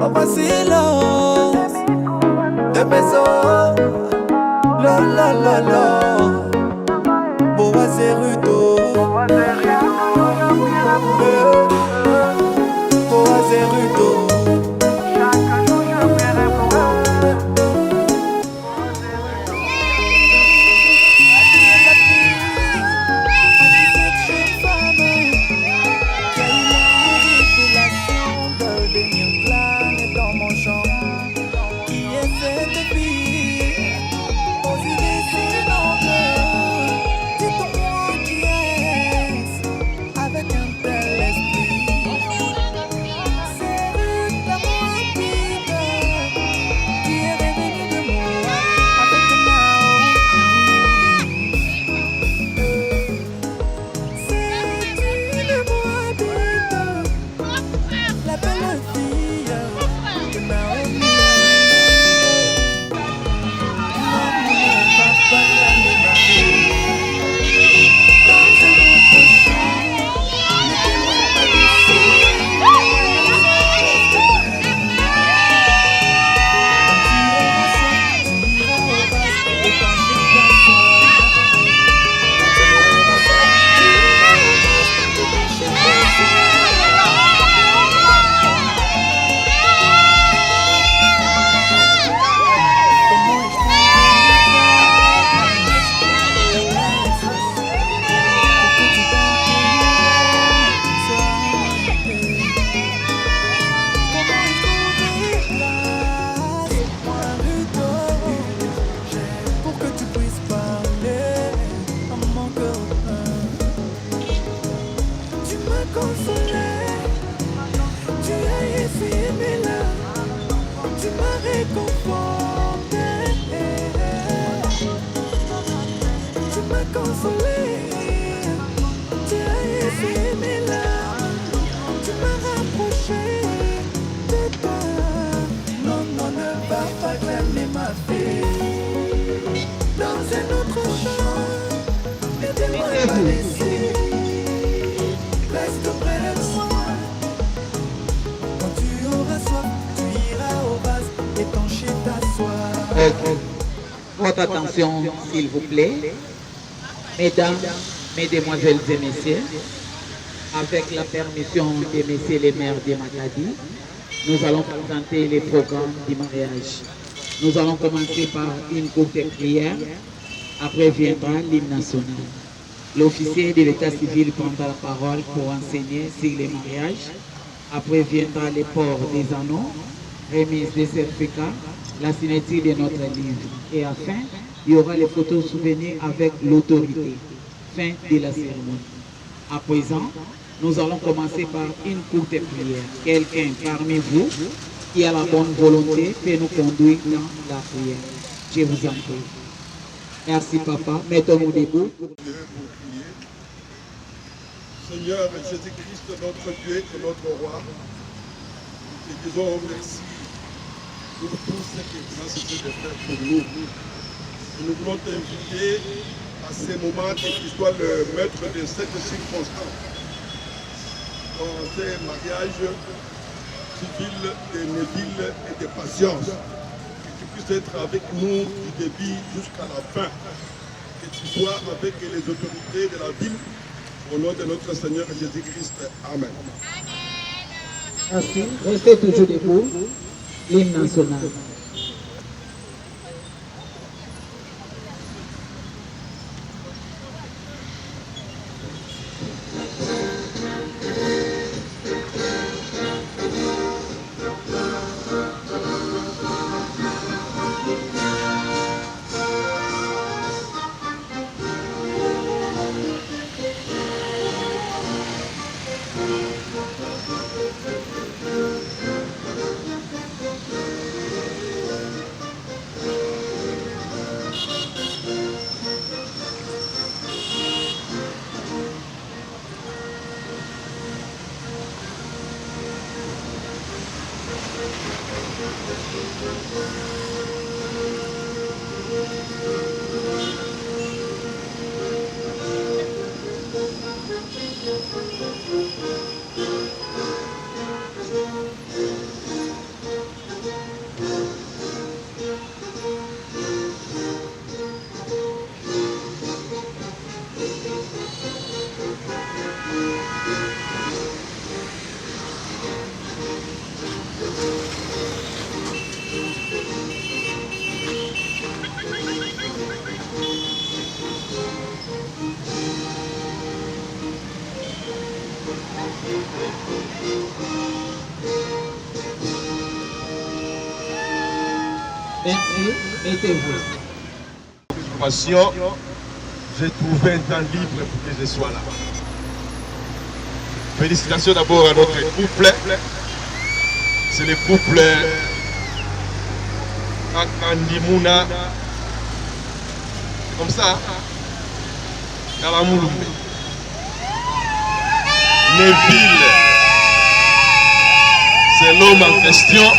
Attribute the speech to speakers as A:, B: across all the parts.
A: Papa silence de maison. La la la la. Boa Zeruto. Boa Zeruto.
B: Votre attention, s'il vous plaît. Mesdames, Mesdemoiselles et Messieurs, avec la permission de Messieurs les maires de Matadi, nous allons présenter les programmes du mariage. Nous allons commencer par une courte prière, après viendra l'hymne national. L'officier de l'état civil prendra la parole pour enseigner sur les mariages. Après viendra le port des anneaux, remise des certificats, la signature de notre livre. Et enfin, il y aura les photos souvenirs avec l'autorité. Fin de la cérémonie. À présent, nous allons commencer par une courte prière. Quelqu'un parmi vous qui a la bonne volonté peut nous conduire dans la prière. Je vous en prie. Merci papa. Mettons-nous debout.
C: Seigneur Jésus-Christ, notre Dieu et notre Roi, nous te disons merci pour tout ce que tu as cessé de faire pour nous. Et nous voulons t'inviter à ces moments que tu sois le maître de cette circonstance. Dans ces mariages civils de Neville et de patience. Que tu puisses être avec nous du début jusqu'à la fin. Que tu sois avec les autorités de la ville. Au nom de notre Seigneur Jésus-Christ. Amen.
B: Merci. Restez toujours debout. L'hymne national. Merci, mettez-vous.
C: Patient, j'ai trouvé un temps libre pour que je sois là. Félicitations d'abord à notre couple. C'est le couple Akandimouna. Comme ça, Kalamouloumbe. Neville, c'est l'homme en question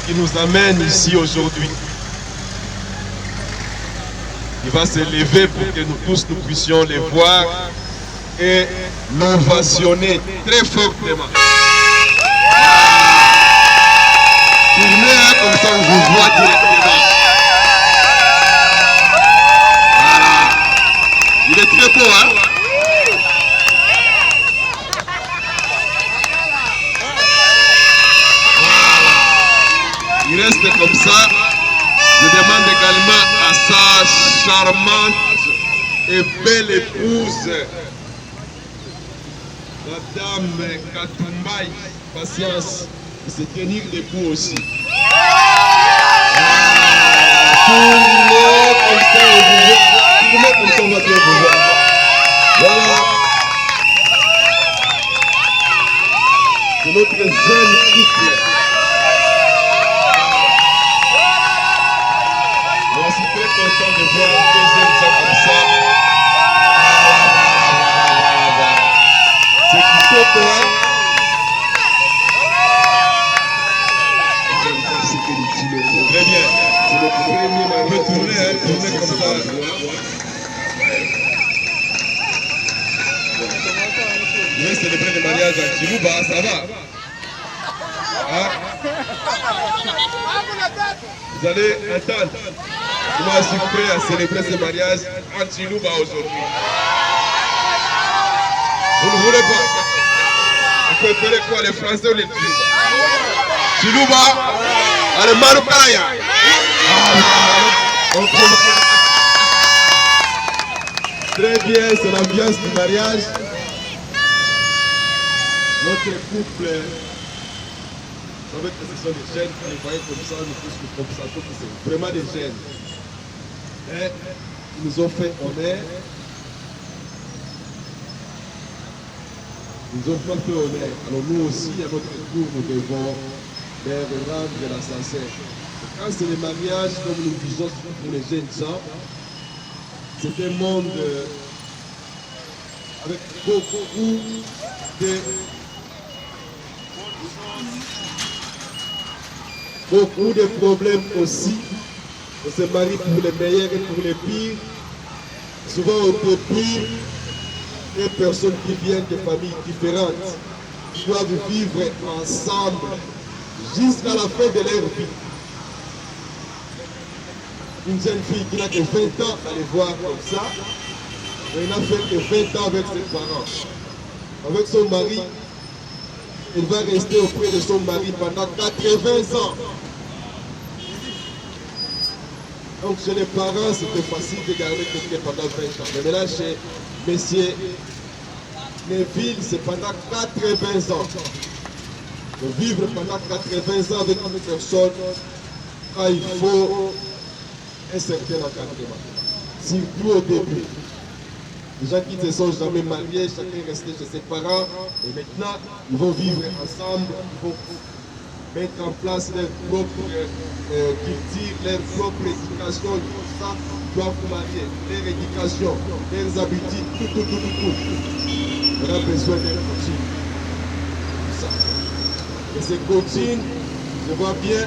C: qui nous amène ici aujourd'hui. Il va se lever pour que nous tous nous puissions les voir et l'ovationner très fortement. Tournez comme ça on vous voit directement. Voilà. Il est très beau, hein? Voilà. Il reste comme ça. Je demande également à sa charmante et belle épouse, Madame Katumbaï, patience, de se tenir debout aussi. Tout le monde comme ça, on vous voit. Tout le monde comme ça, on va bien vous voir. Voilà. C'est notre jeune couple. Moi, je suis très content de voir deux jeunes gens comme ça. C'est Kitoko, hein? Très bien. C'est le premier mariage. On peut tourner, hein, tourner comme ça. Je vais célébrer le mariage à Chilouba, ça va? Hein? Vous allez entendre. Moi, je suis prêt à célébrer ce mariage en Chilouba aujourd'hui. Vous ne voulez pas? Vous préférez quoi, les Français ou les Chilouba? Chilouba, allez, Maroukaraya. Très bien, c'est l'ambiance du mariage. Notre couple, vous savez que ce sont des jeunes qui voient comme ça, nous tous comme ça, donc c'est vraiment des jeunes. Et ils nous ont fait honneur. Ils nous ont fait honneur. Alors nous aussi, à notre tour, nous devons leur rendre la sincère. Quand c'est le mariage, comme nous disons pour les jeunes gens, c'est un monde avec beaucoup de problèmes aussi. On se marie pour les meilleurs et pour les pires. Souvent on peut pire des personnes qui viennent de familles différentes, qui doivent vivre ensemble jusqu'à la fin de leur vie. Une jeune fille qui n'a que 20 ans, allez voir comme ça, elle n'a fait que 20 ans avec ses parents. Avec son mari, elle va rester auprès de son mari pendant 80 ans. Donc chez les parents, c'était facile de garder quelqu'un pendant 20 ans. Mais maintenant chez Messieurs Neville, c'est pendant 80 ans. De vivre pendant 80 ans avec une personne, quand il faut un certain encadrement. Surtout au début. Les gens qui ne se sont jamais mariés, chacun est resté chez ses parents, et maintenant, ils vont vivre ensemble, ils vont mettre en place leur propre culture, leur propre éducation, tout ça, ils doivent marier, leur éducation, leurs habitudes, tout. On a besoin d'un coaching. Tout ça. Et ces coaching, je vois bien,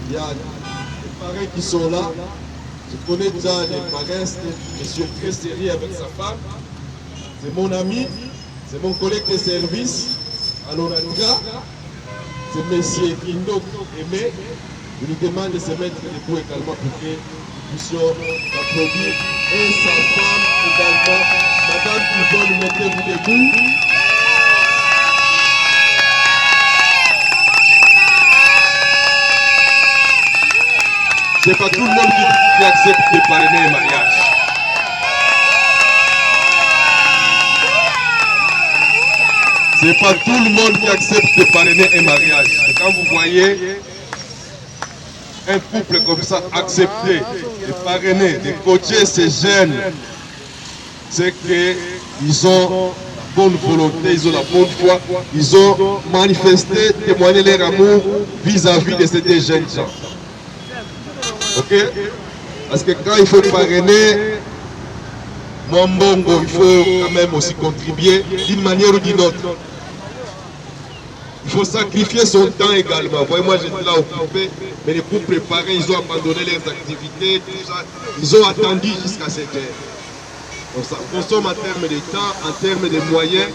C: il y a des parents qui sont là. Je connais déjà les parents, je suis très sérieux avec sa femme. C'est mon ami, c'est mon collègue de service à l'Onatra. C'est M. Kindo Aimé. Je lui demande de se mettre debout également pour que nous puissions applaudir. Et sa femme également, Madame Yvonne, mettez-vous debout. C'est pas tout le monde qui accepte de parrainer un mariage. C'est pas tout le monde qui accepte de parrainer un mariage. Et quand vous voyez un couple comme ça accepter de parrainer, de coacher ces jeunes, c'est qu'ils ont la bonne volonté, ils ont la bonne foi, ils ont manifesté, témoigné leur amour vis-à-vis de ces deux jeunes gens. Ok? Parce que quand il faut parrainer, mon bongo, il faut quand même aussi contribuer d'une manière ou d'une autre. Il faut sacrifier son temps également. Voyez, moi j'étais là occupé, mais les couples parrains, ils ont abandonné leurs activités, ils ont attendu jusqu'à cette heure. Donc ça consomme en termes de temps, en termes de moyens,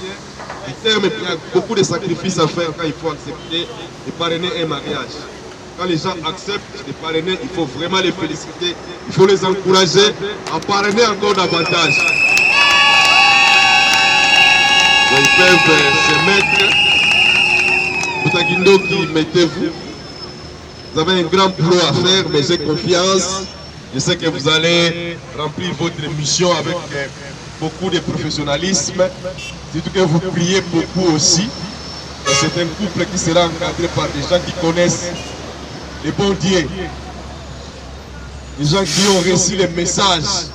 C: en termes, il y a beaucoup de sacrifices à faire quand il faut accepter de parrainer un mariage. Quand les gens acceptent de parrainer, il faut vraiment les féliciter, il faut les encourager à parrainer encore davantage. Donc, ils peuvent se mettre. Boutaguindo qui mettez-vous. Vous avez un grand boulot à faire, mais j'ai confiance. Je sais que vous allez remplir votre mission avec beaucoup de professionnalisme. Surtout que vous priez beaucoup aussi. C'est un couple qui sera encadré par des gens qui connaissent les bons dieux. Des gens qui ont reçu les messages.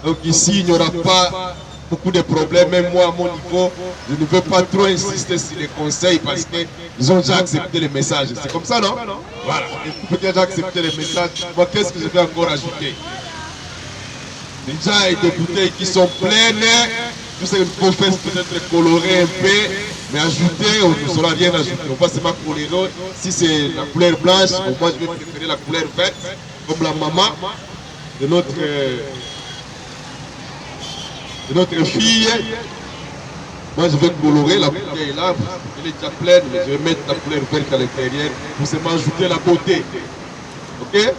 C: Donc ici, il n'y aura pas beaucoup de problèmes. Même moi, à mon niveau, je ne veux pas trop insister sur les conseils parce qu'ils ont déjà accepté les messages. C'est comme ça, non? Voilà. Les couples qui ont déjà accepté les messages, moi, qu'est-ce que je vais encore ajouter? Déjà, il y a des bouteilles qui sont pleines. Tout ce qu'il faut faire, c'est peut-être colorer un peu, mais ajouter, on ne saura rien ajouter. On va seulement colorer. Si c'est la couleur blanche, moi, je vais préférer la couleur verte, comme la maman de notre fille. Moi je vais colorer, la bouteille est là, elle est déjà pleine, mais je vais mettre la couleur verte à l'intérieur pour seulement ajouter la beauté. Ok?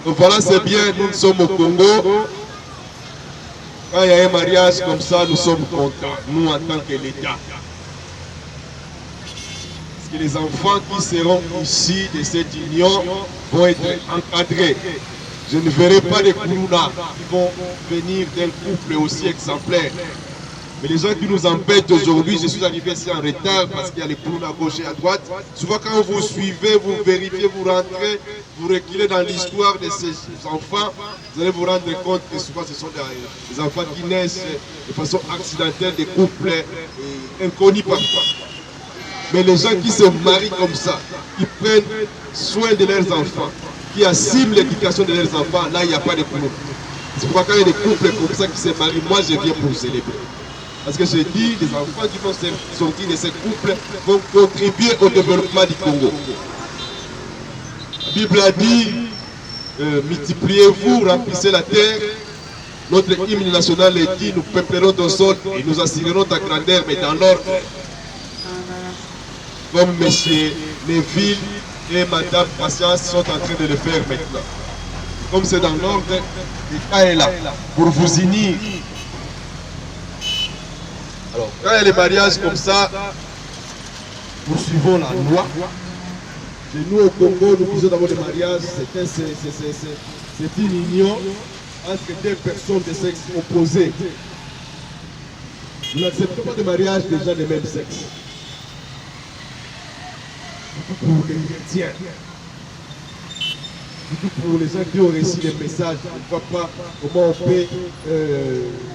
C: Donc voilà, c'est bien, nous sommes au Congo. Quand il y a un mariage comme ça, nous sommes contents, nous en tant que l'État. Parce que les enfants qui seront issus de cette union vont être encadrés. Je ne verrai pas des Kourouna qui vont venir d'un couple aussi exemplaire. Mais les gens qui nous empêchent aujourd'hui, je suis arrivé ici en retard parce qu'il y a les Kourouna à gauche et à droite. Souvent quand vous suivez, vous vérifiez, vous rentrez, vous reculez dans l'histoire de ces enfants, vous allez vous rendre compte que souvent ce sont des enfants qui naissent de façon accidentelle, des couples inconnus parfois. Mais les gens qui se marient comme ça, qui prennent soin de leurs enfants, qui assument l'éducation de leurs enfants, là il n'y a pas de couple. C'est pourquoi quand il y a des couples comme ça qui se marient, moi je viens pour célébrer. Parce que je dis, les enfants qui vont sortir de ces couples vont contribuer au développement du Congo. La Bible a dit, multipliez-vous, remplissez la terre. Notre hymne national est dit, nous peuplerons ton sol et nous assurerons ta grandeur, mais dans l'ordre. Comme M. Neville et Madame Patience sont en train de le faire maintenant. Comme c'est dans l'ordre, l'État est là pour vous unir. Alors, quand il y a les mariages comme ça, nous suivons la loi. Chez nous au Congo, nous disons d'abord le mariage, c'est une union entre deux personnes de sexe opposé. Nous n'acceptons pas de mariage des gens de même sexe. Pour les chrétiens, pour les gens qui ont reçu les messages, on ne voit pas comment on peut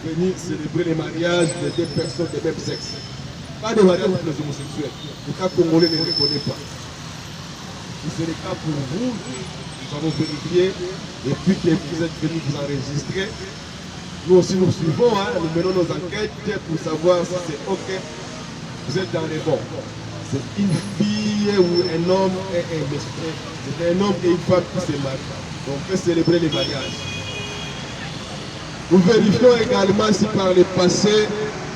C: venir célébrer les mariages de deux personnes de même sexe. Pas de mariage pour les homosexuels. Le cas congolais ne le reconnaît pas. Si c'est le cas pour vous, nous avons vérifié, et puis que vous êtes venus vous enregistrer. Nous aussi nous suivons, nous menons nos enquêtes pour savoir si c'est OK. Vous êtes dans les bons. C'est une fille ou un homme et un monsieur. C'est un homme et une femme qui se marient. Donc on peut célébrer les mariages. Nous vérifions également si par le passé,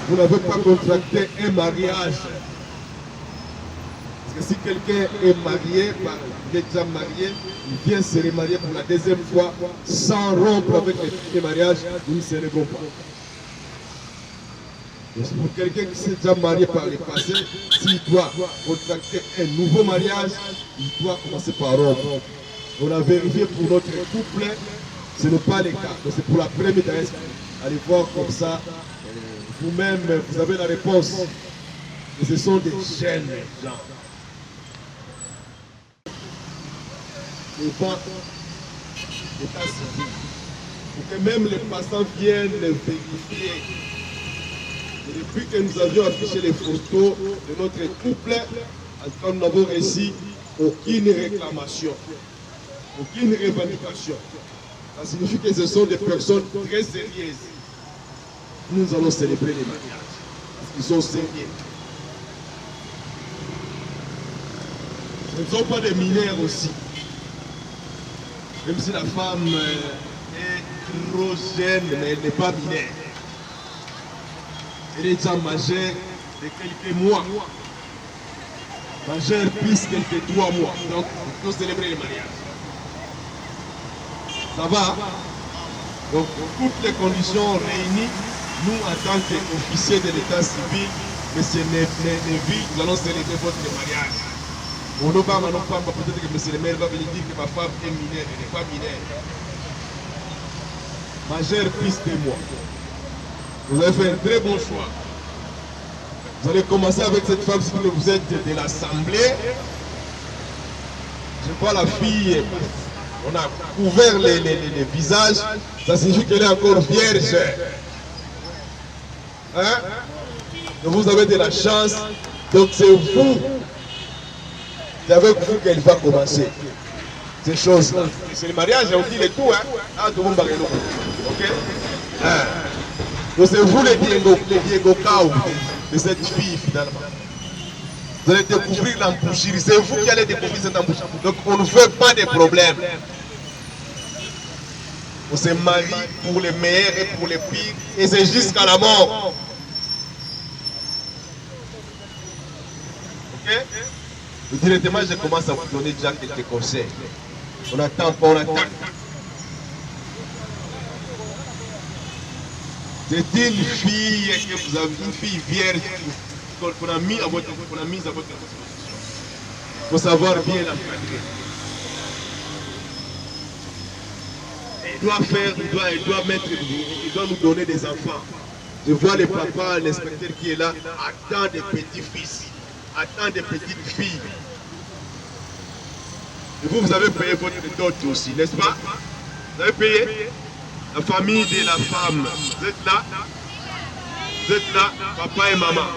C: vous n'avez pas contracté un mariage. Parce que si quelqu'un est marié, il est déjà marié, il vient se remarier pour la deuxième fois sans rompre avec les mariages, nous ne célébrons pas. Pour quelqu'un qui s'est déjà marié par le passé, s'il doit contracter un nouveau mariage, il doit commencer par rompre. On a vérifié pour notre couple, ce n'est pas le cas. Donc c'est pour la première fois. Allez voir comme ça, vous-même, vous avez la réponse. Et ce sont des jeunes gens. devant l'état civil. Pour que même les passants viennent vérifier. Et depuis que nous avions affiché les photos de notre couple, en tout cas, nous n'avons reçu aucune réclamation, aucune revendication. Ça signifie que ce sont des personnes très sérieuses. Nous allons célébrer les mariages. Parce qu'ils sont sérieux. Ce ne sont pas des mineurs aussi. Même si la femme est trop jeune, mais elle n'est pas mineure. Elle est déjà majeure de quelques mois. Majeure plus quelques 3 mois. Donc, il faut célébrer le mariage. Ça va? Donc, pour toutes les conditions réunies, nous, en tant qu'officiers de l'état civil, M. Neville, nous allons célébrer votre mariage. On ne va pas, peut-être que M. le maire va venir dire que ma femme est mineure, elle n'est pas mineure. Majeure plus de moi. Vous avez fait un très bon choix. Vous allez commencer avec cette femme si vous êtes de l'Assemblée. Je vois la fille, on a couvert les visages, ça signifie qu'elle est encore vierge. Hein? Donc vous avez de la chance, donc c'est vous. C'est avec vous qu'elle va commencer. Ces choses-là. C'est le mariage, on dit les tout, hein? Ah, tout le monde va regarder. Ok? Hein? Donc c'est vous les Diego Kao de cette fille finalement. Vous allez découvrir l'embouchure. C'est vous qui allez découvrir cette embouchure. Donc on ne fait pas de problème. On se marie pour les meilleurs et pour les pires. Et c'est jusqu'à la mort. Ok? Directement, je commence à vous donner déjà quelques conseils. On attend pas, on attend. C'est une fille que vous avez, une fille vierge qu'on a mise à votre disposition. Il faut savoir bien la cadrer. Il doit nous donner des enfants. Je vois le papa, l'inspecteur qui est là, attend des petits-fils, attend des petites filles. Et vous avez payé votre dot aussi, n'est-ce pas? Vous avez payé? La famille de la femme, vous êtes là? Vous êtes là, papa et maman.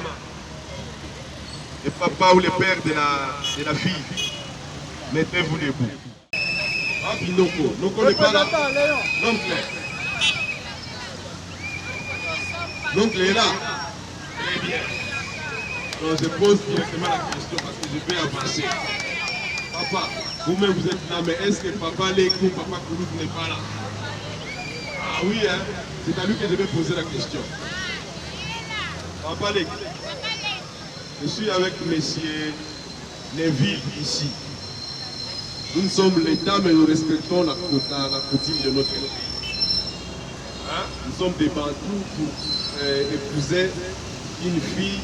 C: Le papa ou le père de la fille. Mettez-vous debout. Ah, puis Noko n'est pas là. L'oncle. L'oncle est là. Très bien. Donc je pose directement la question parce que je vais avancer. Papa, vous-même vous êtes là, mais est-ce que papa Lékou, papa Koulouk n'est pas là? Ah oui, hein? C'est à lui que je vais poser la question. Papa Lékou, je suis avec monsieur Neville ici. Nous sommes l'État, mais nous respectons la coutume de notre pays. Hein? Nous sommes des Bantous pour épouser une fille.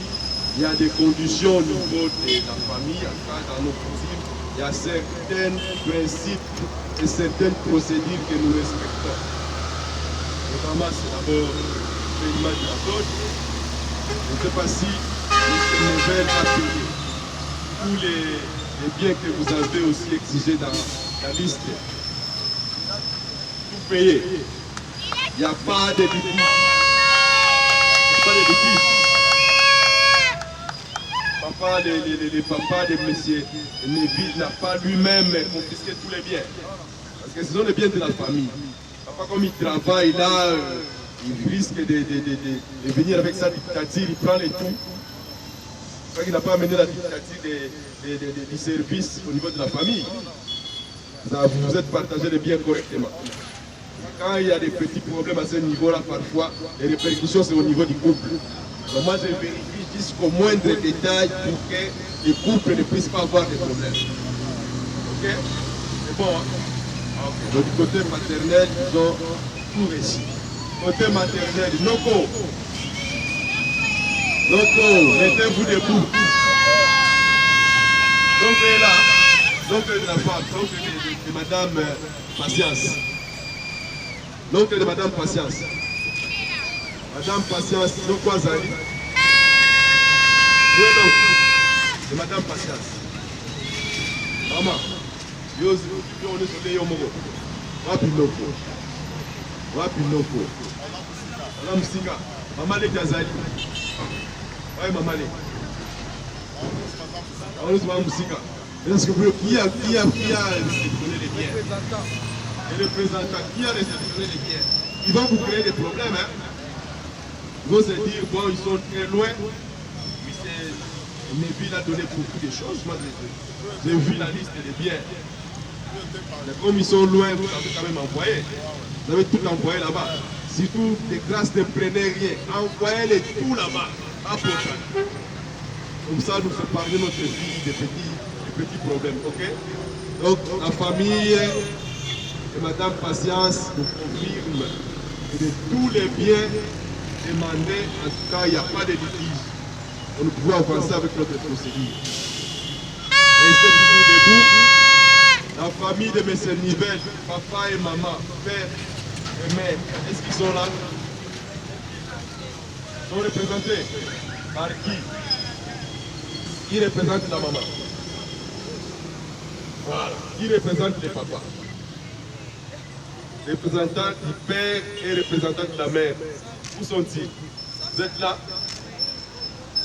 C: Il y a des conditions au niveau de la famille, dans nos coutumes. Il y a certains principes et certaines procédures que nous respectons. Notamment, c'est d'abord le paiement de la dot. Je ne sais pas si M. Nouvel a payé tous les biens que vous avez aussi exigés dans la liste. Tout payé. Il n'y a pas de litige. Il n'y a pas de litige. Le papa de M. Neville n'a pas lui-même confisqué tous les biens. Parce que ce sont les biens de la famille. Papa, comme il travaille là, il risque de venir avec sa dictature, il prend les tout. Parce qu'il n'a pas amené la dictature du service au niveau de la famille. Vous vous êtes partagé les biens correctement. Quand il y a des petits problèmes à ce niveau-là, parfois, les répercussions, c'est au niveau du couple. Donc moi, je vérifie jusqu'au moindre détail pour que les couples ne puissent pas avoir de problèmes. Ok? C'est bon, hein? Okay. Donc du côté maternel, ils ont tout réussi. Côté maternel, Noko, mettez-vous debout. Donc elle est là. L'oncle de la femme, l'oncle de Madame Patience. L'oncle de Madame Patience. Madame Patience, Noko Azali. Oui, non. C'est Madame Patience. Maman, Yo, on est sur les Yomogo. Wapinoko. Wapinoko. Madame Singa. Maman les Gazali. Ouais, maman les. On est sur Madame Singa. Est-ce que qui a réceptionné les biens? Les représentants, qui a réceptionné les biens? Ils vont vous créer des problèmes, hein? Ils vont se dire, bon, ils sont très loin. Neville a donné beaucoup de choses. Moi, j'ai vu la liste des biens. Mais comme ils sont loin, vous avez quand même envoyé. Vous avez tout envoyé là-bas. Surtout des grâces ne prenez rien. Envoyez-les tout là-bas. À Portail. Comme ça, nous séparons notre vie des petits problèmes. Ok? Donc, la famille et Madame Patience nous confirme que de tous les biens demandés, en tout cas, il n'y a pas de litige. Nous pouvons avancer avec notre procédure. Restez toujours debout. La famille de M. Nivelle, papa et maman, père et mère, est-ce qu'ils sont là? Ils sont représentés par qui? Qui représente la maman? Voilà. Qui représente les papas? Représentant du père et représentant de la mère. Où sont-ils? Vous êtes là?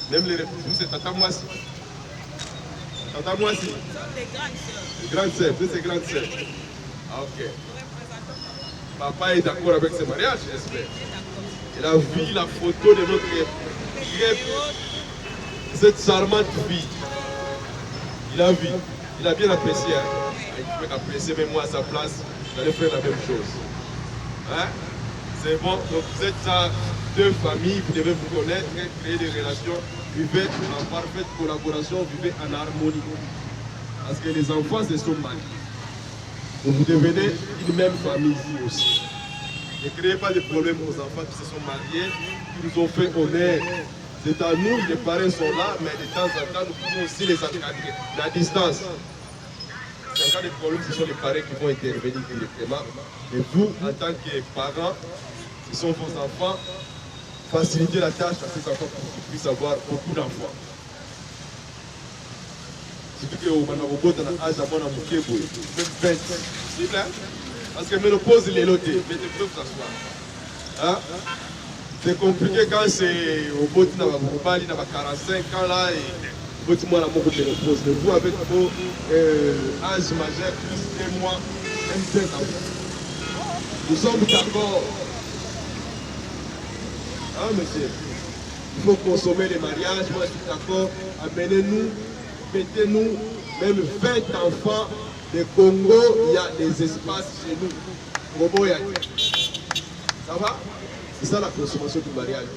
C: Même les représentants, c'est Tata Moissi. Tata Moissi. Ce sont des grandes sœurs. Les grandes sœurs, c'est ses grandes sœurs. Ah, ok. Papa est d'accord avec ce mariage, j'espère. Il a vu la photo de notre cette charmante fille. Il a vu. Il a bien apprécié. Hein? Il pouvait apprécier, même moi à sa place, j'allais faire la même chose. Hein? C'est bon. Donc vous êtes ça. Deux familles, vous devez vous connaître, créer des relations, vivez en parfaite collaboration, vivez en harmonie. Parce que les enfants se sont mariés. Donc vous devenez une même famille ici aussi. Ne créez pas de problème aux enfants qui se sont mariés, qui nous ont fait honneur. C'est à nous, les parents sont là, mais de temps en temps, nous pouvons aussi les encadrer. La distance. En cas de problème, ce sont les parents qui vont intervenir directement. Mais vous, en tant que parents, ce sont vos enfants. Faciliter la tâche à ces enfants pour qu'ils puissent avoir beaucoup d'enfants. Surtout que au Manabobot, on a âge à mon amour, même 20. C'est vrai, parce que ménopause, il est loté. Mais tu peux vous asseoir. Hein? C'est compliqué quand c'est au bout de 45 ans là, et au bout de moi, la ménopause. Mais vous, avec vos âge majeur, plus 1 mois, même 5 ans. Nous sommes d'accord. Ah, monsieur, il faut consommer les mariages, moi je suis d'accord, amenez-nous, mettez-nous même 20 enfants de Congo, il y a des espaces chez nous. Ça va? C'est ça la consommation du mariage.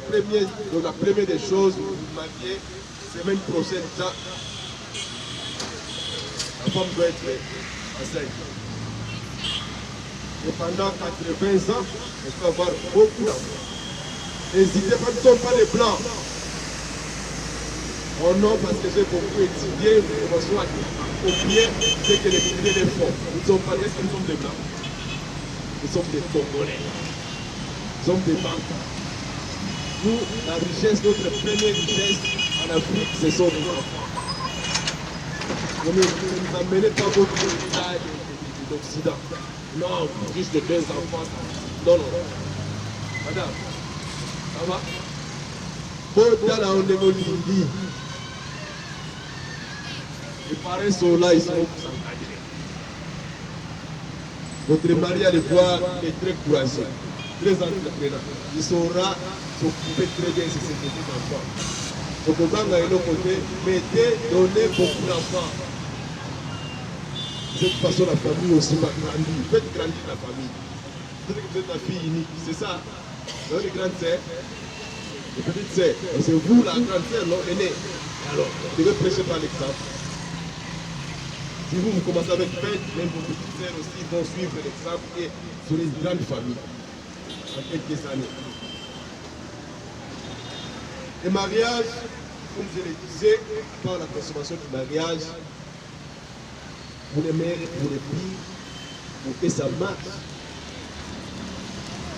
C: Donc la première des choses, vous vous mariez, semaine prochaine, déjà, la femme doit être enceinte. Et pendant 80 ans, elle peut avoir beaucoup d'enfants. N'hésitez pas, nous ne sommes pas des blancs. Oh non, parce que j'ai beaucoup étudié, nous commençons à oublier ce que les milliers les font. Nous ne sommes pas, est-ce que nous sommes des blancs? Nous sommes des Congolais. Nous sommes des banques. Nous, la richesse, notre première richesse en Afrique, ce sont les enfants. Ne nous amenez pas votre héritage d'Occident. Non, juste de 2 enfants. Non, non. Madame. Ça va? Dans la Ondémolingi, les parents sont là, ils sont pour s'encadrer. Votre mari à le voir est très courageux, très entreprenant. Il saura s'occuper très bien de ses petits enfants. Donc, au bas de l'autre côté, mettez, donnez beaucoup d'enfants. De cette façon, la famille aussi va grandir. Faites grandir la famille. Vous êtes la fille unique, c'est ça? Vous avez les grandes sœurs, les petites sœurs. C'est vous, la grande sœur, l'aînée. Alors, vous devez prêcher par l'exemple. Si vous commencez avec 20, même vos petites sœurs aussi vont suivre l'exemple et sur les grandes familles en quelques années. Le mariage, comme je le disais, par la consommation du mariage, pour les mères et pour les filles, pour que ça marche,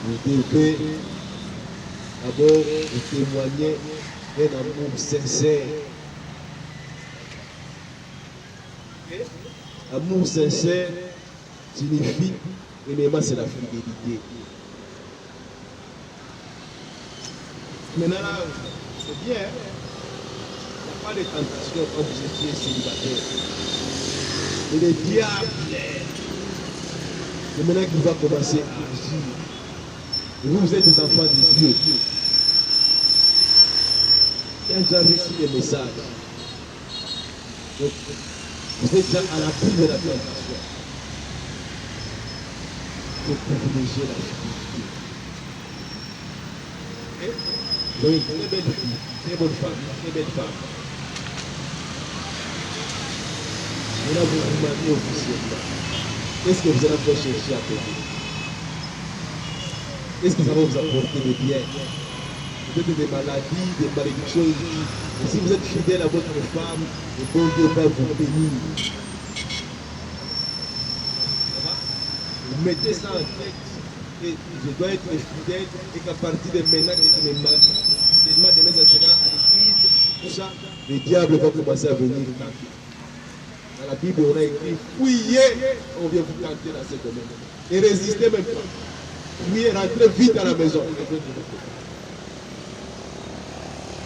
C: vous devez d'abord vous témoigner d'un amour sincère. Okay?
D: Amour sincère signifie, premièrement, c'est la fidélité. Maintenant, là, c'est bien, hein? Il n'y a pas de tentation quand vous étiez célibataire. Et le diable, c'est maintenant qu'il va commencer à agir. Et vous êtes des enfants de Dieu. Il y a déjà reçu des messages. Donc, vous êtes déjà à l'abri de la tentation. Il faut privilégier la fidélité. Vous avez une très belle fille, très bonne femme, très belle femme. Et là, vous vous mariez officiellement. Qu'est-ce que vous allez faire chercher à côté? Qu'est-ce que ça va vous apporter de bien? Peut-être des maladies, des malédictions. Et si vous êtes fidèle à votre femme, le bon Dieu va vous bénir. Vous mettez ça en tête. Et je dois être fidèle et qu'à partir de maintenant que je me marie, seulement demain ça sera à l'église, tout ça, le diable va commencer à venir tenter. Dans la Bible, on a écrit fouillez, on vient vous tenter dans ce domaine. Et résistez même pas. Fouillez, rentrez vite à la maison.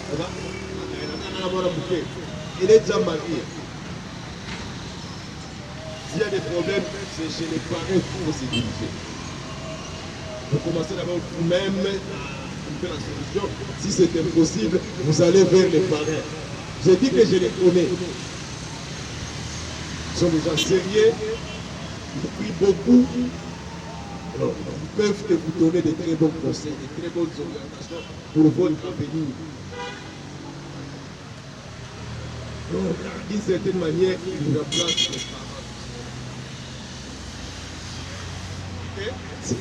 D: Ça va? Il est déjà marié. S'il y a des problèmes, c'est chez les parents qu'il faut se diriger. Vous commencez d'abord vous-même à faire la solution. Si c'est impossible, vous allez vers les parents. J'ai dit que je les connais. Ils sont des gens sérieux, ils prient beaucoup. Alors, ils peuvent vous donner de très bons conseils, de très bonnes orientations pour votre avenir. Donc, d'une certaine manière, ils remplacent les parents. Ok? C'est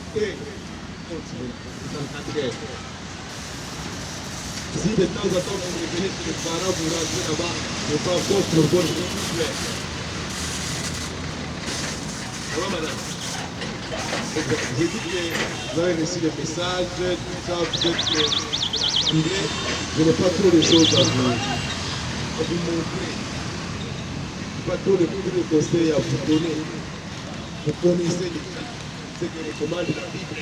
D: si de temps en temps vous revenez chez les parents, vous rentrez là-bas, je pas encore pour votre plaît. Ça va, madame? J'ai dit que vous avez reçu le message, tout ça, vous êtes anglais. Je n'ai pas trop de choses à vous montrer. Je n'ai pas trop de conseils à vous donner. Vous connaissez ce que recommande la Bible.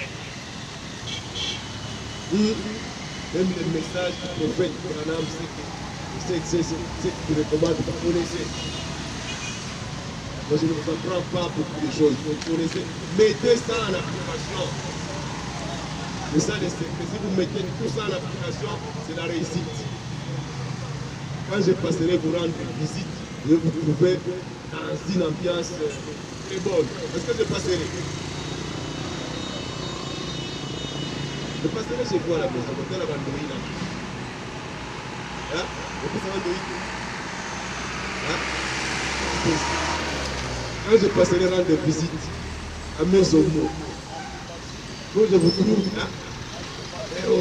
D: Même le message du prophète Branham, c'est qu'il recommande, vous connaissez. Moi, je ne vous apprends pas beaucoup de choses, vous connaissez. Mettez ça en application. C'est ça le secret. Si vous mettez tout ça en application, c'est la réussite. Quand je passerai vous rendre visite, je vais vous trouver dans une ambiance très bonne. Est-ce que je passerai? Je passerai chez vous à la maison, je vais la bandoïne. Hein? Je peux savoir bandoïne. Hein? Quand je passerai rendre visite à Maison-Mou, quand je vous trouve, hein?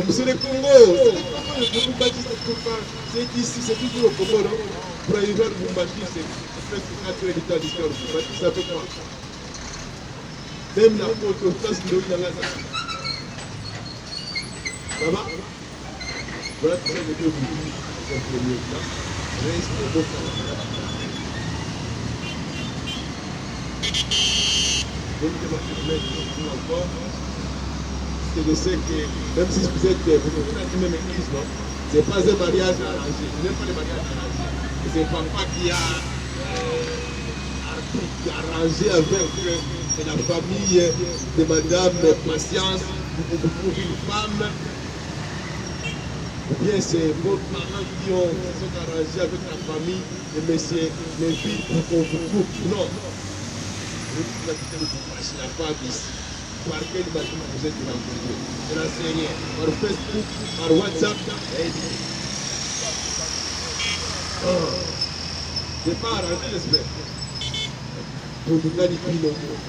D: Monsieur le Congo, je vous bâtis c'est ici, c'est toujours au Congo, non? Pour arriver à vous bâtir, c'est presque 4 heures de temps d'histoire. Vous bâtir, ça fait quoi? Même la faute, au place de l'eau, ça va? Voilà ce que je veux vous dire. C'est un premier temps. Restez vos camarades. Je ne vais pas te mettre encore. Parce que je sais que même si vous êtes dans la même église, non? Ce n'est pas un mariage arrangé. Je n'aime pas les mariages arrangés. C'est papa qui a arrangé avec la famille de madame Patience pour une femme. Ou bien c'est vos parents qui se sont arrangés avec la famille de monsieur, mes filles pour qu'on vous coupe. Non. Vous avez quitté la femme ici. Par quel bâtiment vous êtes rencontrés? Je n'en sais rien. Par Facebook, par WhatsApp. C'est pas arrangé, j'espère. Pour nous gagner plus longtemps.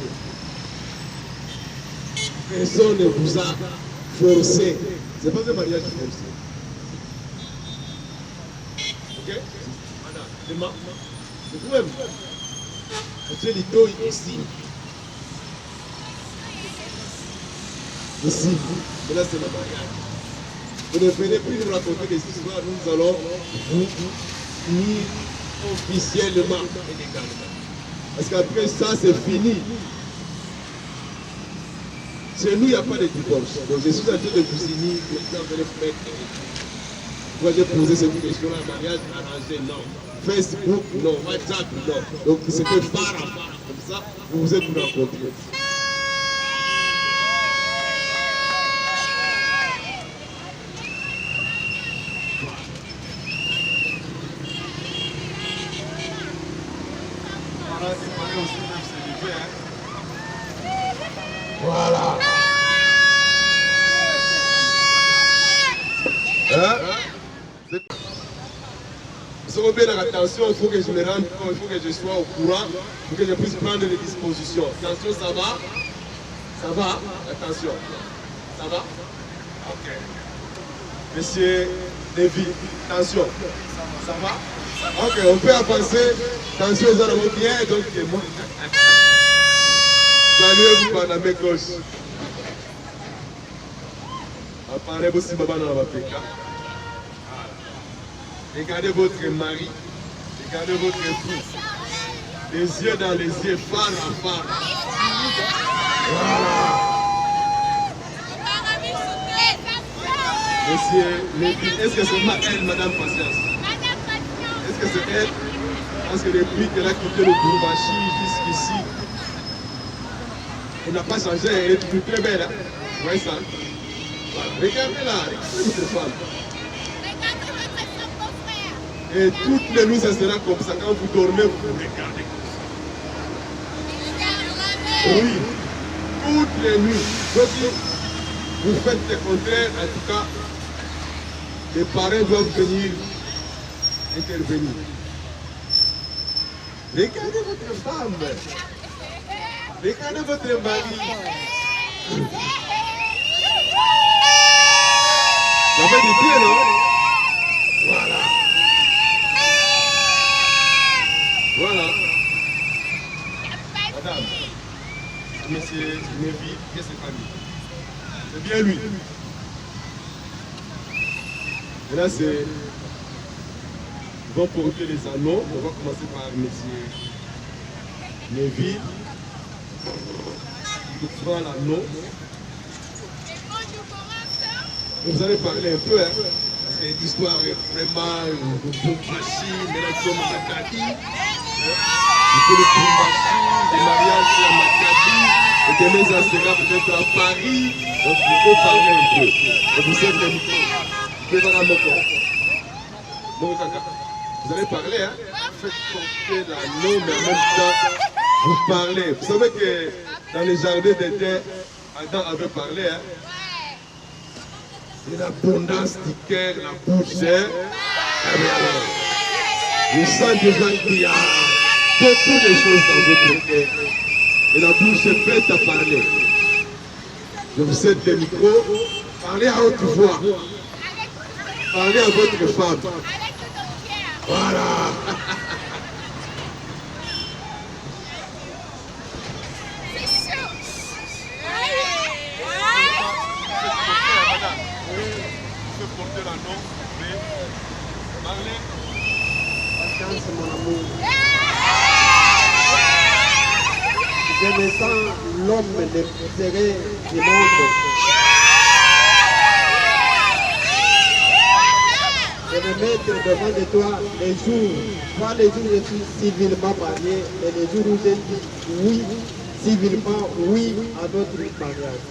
D: Personne ne vous a forcé. Ce n'est pas un mariage forcé. Ok? Madame, demain, c'est vous-même. J'ai les dos ici. Ici, mais là c'est le mariage. Vous ne venez plus nous raconter des histoires, nous allons vous unir officiellement et légalement. Parce qu'après ça, c'est fini. Chez nous, il n'y a pas de divorce. Donc je suis en train de vous unir, moi j'ai posé cette question-là, mariage arrangé, non. Facebook, non. WhatsApp, non. Donc c'était phare à phare. Comme ça, vous vous êtes rencontrés. Voilà. Hein? Vous avez bien attention, il faut que je me rende compte, il faut que je sois au courant, il faut que je puisse prendre des dispositions. Attention, ça va? Ça va? Attention. Ça va? Ok. Monsieur Lévy, attention. Ça va? Ok, on peut avancer. Attention, vous allez bien, donc moi. Salut, vous par la main gauche. Apparaît aussi Baba dans la Péka. Regardez votre mari, regardez votre époux. Les yeux dans les yeux, phare à phare. Voilà. Monsieur Lévy, est-ce que c'est elle, Madame Patience? Est-ce que c'est elle? Parce que depuis qu'elle a quitté le Bourbachi jusqu'ici, elle n'a pas changé, elle est plus très belle. Hein? Vous voyez ça? Voilà. Regardez-la, regardez votre femme. Et toutes les nuits, ça sera comme ça. Quand vous dormez, vous regardez comme ça. Oui, toutes les nuits. Donc, vous faites le contraire, en tout cas, les parents doivent venir intervenir. Regardez votre femme. Regardez votre mari. Ça fait du bien, non? Voilà. Voilà. Madame, monsieur Lévy, qu'est-ce que c'est famille? C'est bien lui. Et là, c'est... Ils vont porter les anneaux. On va commencer par monsieur Lévy. Il fera l'anneau. Vous allez parler un peu, hein? Parce que l'histoire est vraiment de Bourbachi, de la Tchoma Makati. Il faut le Bourbachi, des mariages à Makati, et demain ça sera peut-être à Paris. Donc il faut parler un peu. Et vous êtes le micro. Vous pouvez voir mon corps. Mon caca. Vous allez parler, hein? Faites porter l'anneau, mais en même temps, vous parlez. Vous savez que dans les jardins d'Éden, Adam avait parlé, hein? C'est l'abondance du cœur, la bouche, hein? Je sens déjà qu'il y a beaucoup de choses dans votre cœur. Et la bouche est prête à parler. Je vous cède le micro. Parlez à haute voix. Parlez à votre femme. Voilà. Porter l'anneau, mais parlez.
E: Patience, mon amour. Je me sens l'homme le plus serré du monde. Je vais me mettre devant de toi les jours, pas les jours où je suis civilement marié, mais les jours où je dis oui, civilement oui à notre mariage.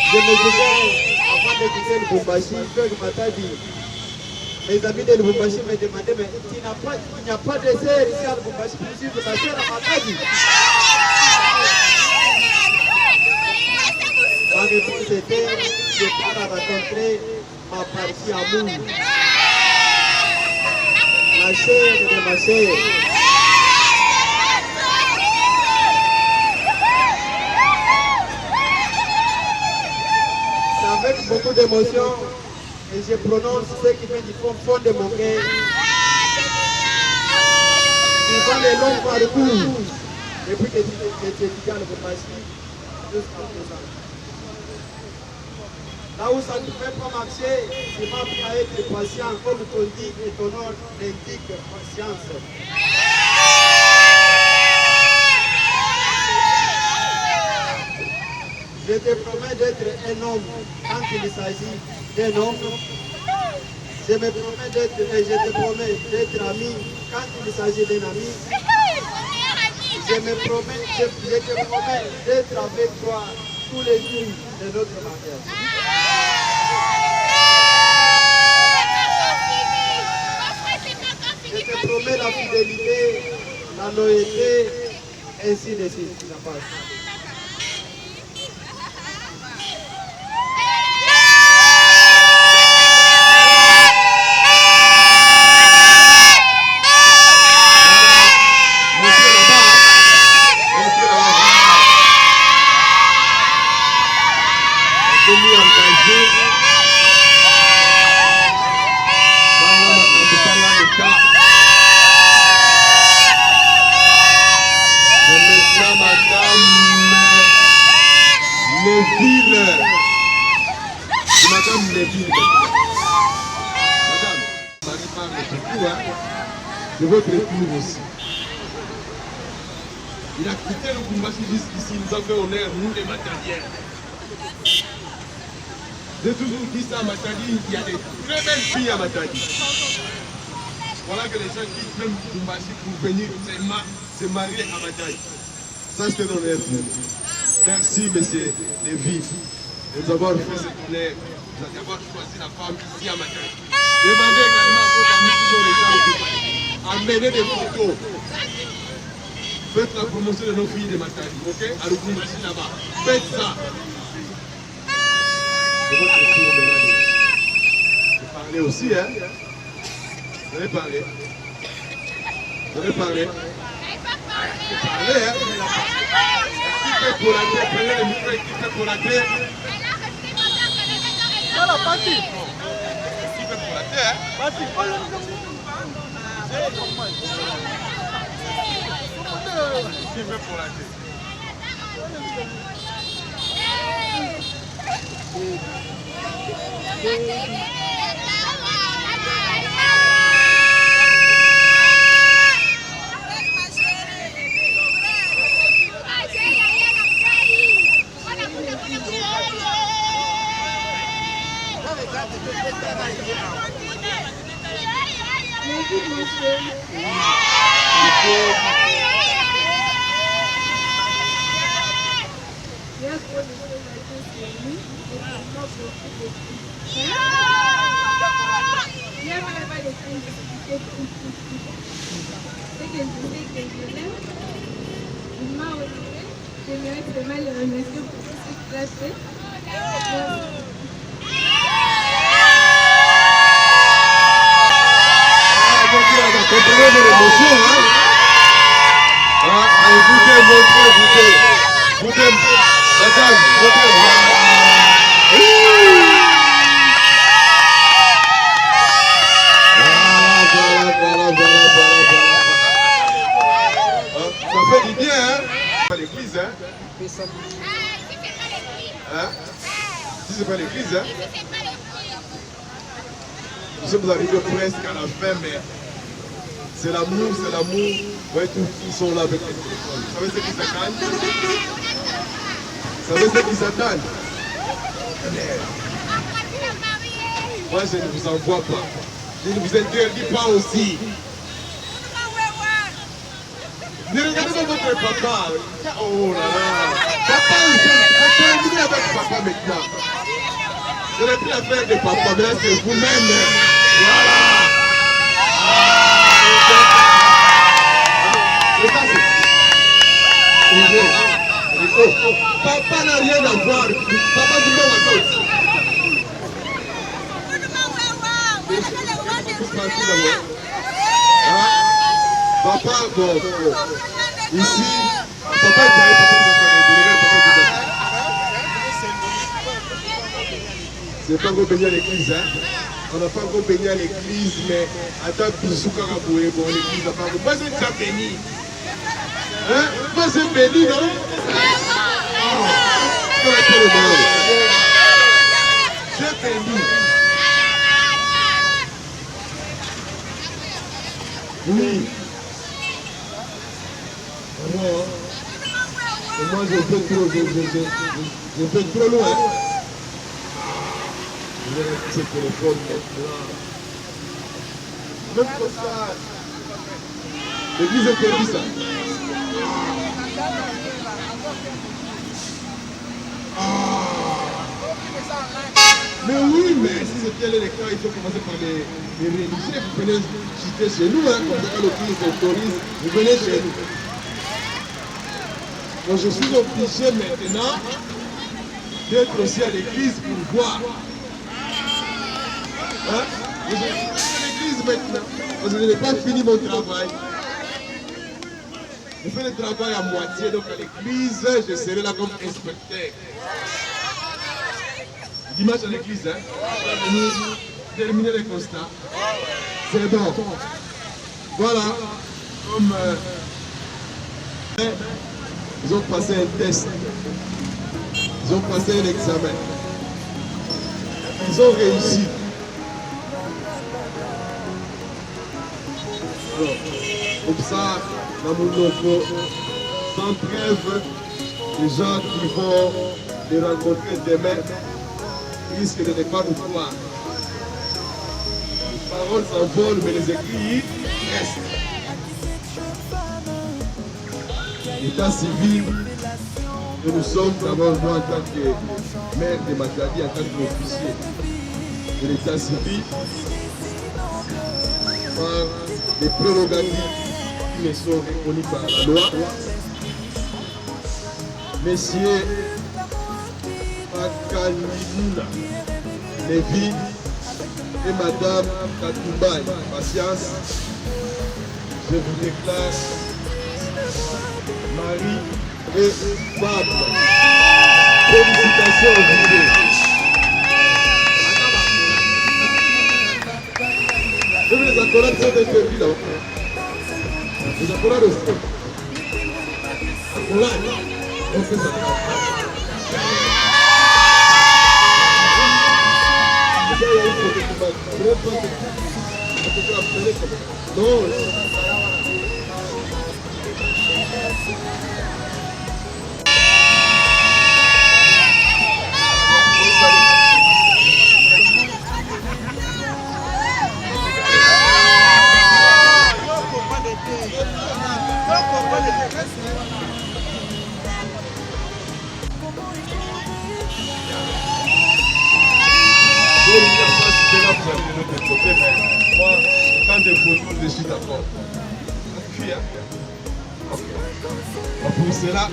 E: Je me souviens, avant de quitter le Bourbachi, Père m'a dit, mes amis de Lubumbashi me demandaient, mais il n'y a pas de sœur ici à Lubumbashi pour suivre ta sœur à Matadi. Ma réponse était, je pars à rencontrer ma partie amour, la chair de ma chair. Avec beaucoup d'émotion, et je prononce ce qui vient du fond de mon cœur. Durant les longs parcours, depuis que j'étais à Lubumbashi jusqu'à présent. Là où ça ne peut pas marcher, il m'a appris à être patient, comme ton dit et ton nom l'indique, patience. Je te promets d'être un homme quand il s'agit d'un homme. Je te promets d'être ami quand il s'agit d'un ami. Je te promets d'être avec toi tous les jours de notre mariage. Je te promets la fidélité, la loyauté, ainsi de suite. Ça passe.
D: Madame Neville, Madame, Marie-Marie, de votre époux aussi. Il a quitté le Kumbashi jusqu'ici, il nous a fait honneur, nous les matériels. J'ai toujours dit ça à Matadi, il y a des très belles filles à Matadi. Voilà que les gens quittent même Kumbashi pour venir se marier à Matadi. Ça, c'est un honneur pour nous. Merci, monsieur Lévy, de nous avoir fait cet honneur, d'avoir choisi la femme ici à Matadi. Demandez également à vos amis qui sont les gens de amenez des photos. Faites la promotion de nos filles de Matadi, ok? À l'Okumbashi là-bas. Faites ça. C'est votre tour maintenant de parler aussi, hein? Vous allez parler. Vous allez parler. Parlez, hein? Qui fait pour la terre? Prenez le micro et qui fait pour la terre?
E: C'est la partie.
D: Qui fait pour la terre?
E: Partie.
D: Qui fait pour la terre? Comprenez mon émotion, hein? Écoutez, montrez, madame, montrez. Voilà. Ça fait du bien, hein? Pas l'église, hein? Hein? Si c'est pas l'église, hein? Nous sommes arrivés presque à la fin, mais c'est l'amour, c'est l'amour. Ouais, tous ils sont là avec les téléphones. Vous savez ce qui s'attendent? Vous savez ce qui s'attendent? Moi, je ne vous envoie pas. Je ne vous interdis pas aussi. Ne regardez pas votre papa. Oh là là. Papa, il fait avec papa maintenant. Ce n'est plus l'affaire de papa, mais là, c'est vous-même. Voilà. Papa n'a rien à voir. Papa dit non à d'autres. Papa, bon, ici, papa est arrivé, c'est pas encore béni à l'église, hein? On n'a pas encore béni à l'église, mais attends, bisous, caraboué, bon, l'église n'a pas encore. Moi, c'est déjà béni. Hein? Moi, c'est béni, non? J'ai perdu. Oui. Alors, et moi je fais trop loin. Je vais mettre ce téléphone maintenant. Même comme ça. L'église interdit ça. Mais oui, mais si c'était le cas, il faut commencer par les religieux. Vous venez chuter chez nous, hein, quand l'église autorise, vous venez chez nous. Donc je suis obligé maintenant d'être aussi à l'église pour voir. Hein? Je suis à l'église maintenant, parce que je n'ai pas fini mon travail. Je fais le travail à moitié, donc à l'église, je serai là comme inspecteur. Dimanche à l'église, hein? Terminer les constats. C'est bon. Voilà. Comme ils ont passé un test. Ils ont passé un examen. Ils ont réussi. Alors, comme ça, dans mon logo, sans trêve, les gens qui vont les rencontrer demain risquent de ne pas nous croire. Les paroles s'envolent, mais les écrits restent. L'état civil que nous sommes, d'abord moi en tant que maire de Matadi, en tant qu'officier de l'état civil, par les prérogatives qui me sont reconnues par la loi. Messieurs Pakanimuna Lévi et Madame Katumbaï, patience, je vous déclare Marie et Fable. Félicitations aujourd'hui. Je veux les accolades sont interdites là. Les accolades aussi. Accolades. On fait ça. Non. Moi, quand des photos, je suis d'accord. Puis, hein? Pour cela,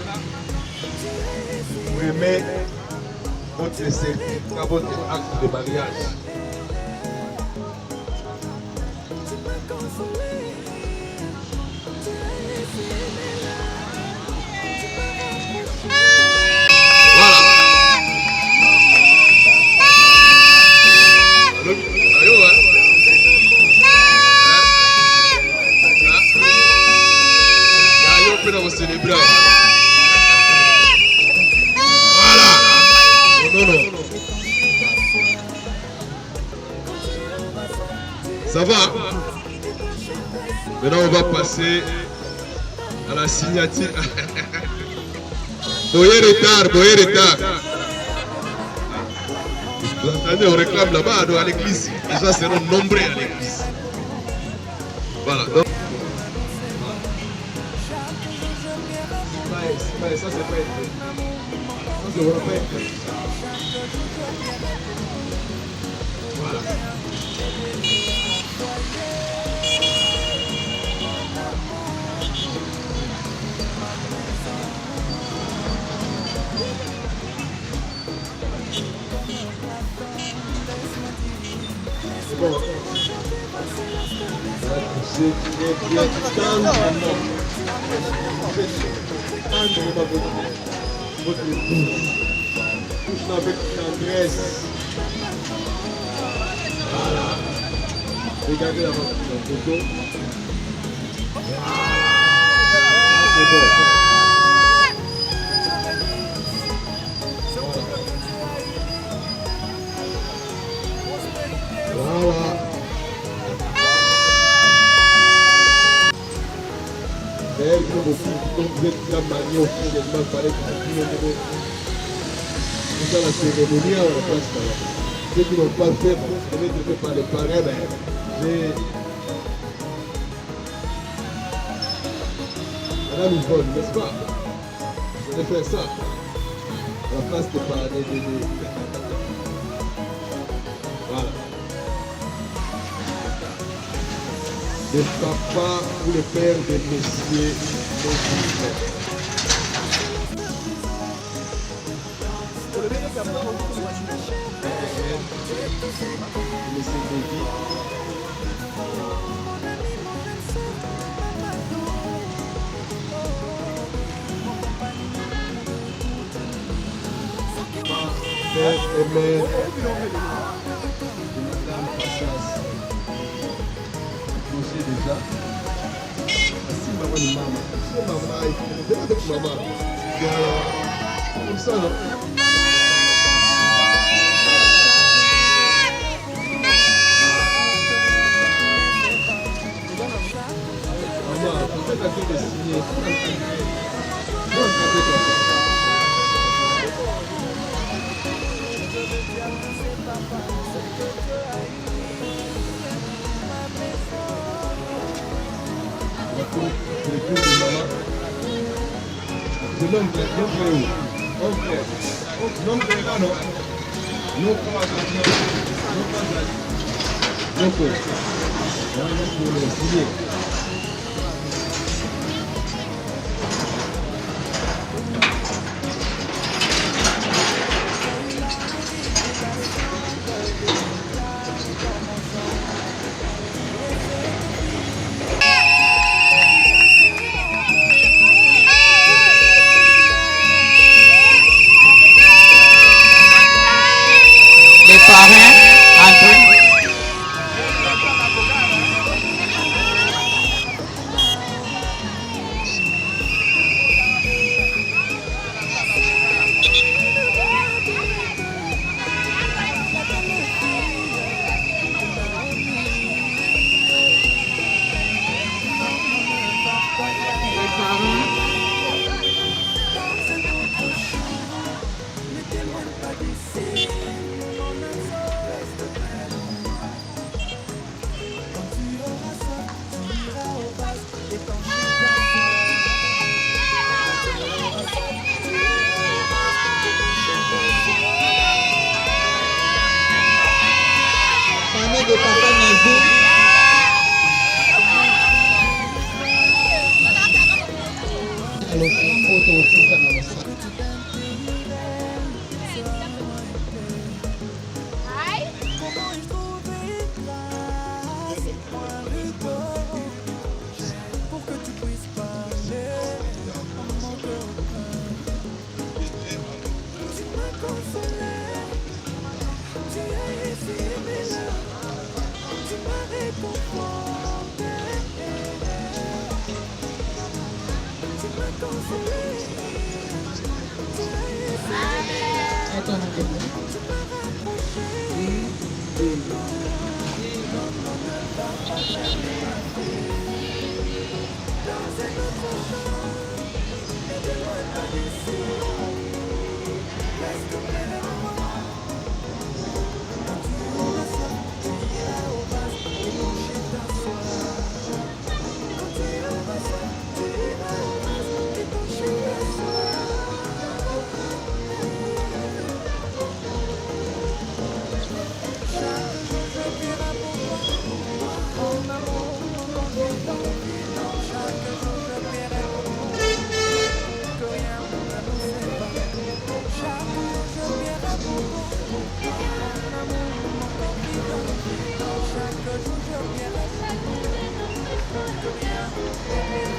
D: vous aimez votre certificat, votre acte de mariage. Célébrer. Voilà. Non, non. Ça va? Maintenant, on va passer à la signature. Boyer retard. Vous entendez, on réclame là-bas à l'église. Les gens seront nombreux à l'église. Voilà. Donc, ça, c'est pas été. Ça, c'est vraiment pas été. Voilà. C'est bon. C'est bien. Votre touche avec tendresse. Voilà. Regardez la photo. C'est bon. D'ailleurs, comme vous êtes déjà marié officiellement, il fallait que vous ça la cérémonie à la place là. Ceux qui n'ont pas fait, vous savez, de faire par les parents, ben, j'ai. Madame Yvonne, n'est-ce pas? Je vais faire ça. À la place de parler de. Voilà. Le papa ou le père de messieurs, Monsieur David. Père et mère de Madame Patience. Approchez déjà. Si maman et maman. Si maman, il faut venir avec maman. Comme ça, non? Maman, vous êtes en train de signer. Vous êtes
B: Les parrains, André.
F: Famille de papa Nazi. Alors, photo aussi, ça m'a
A: Chaque jour je viens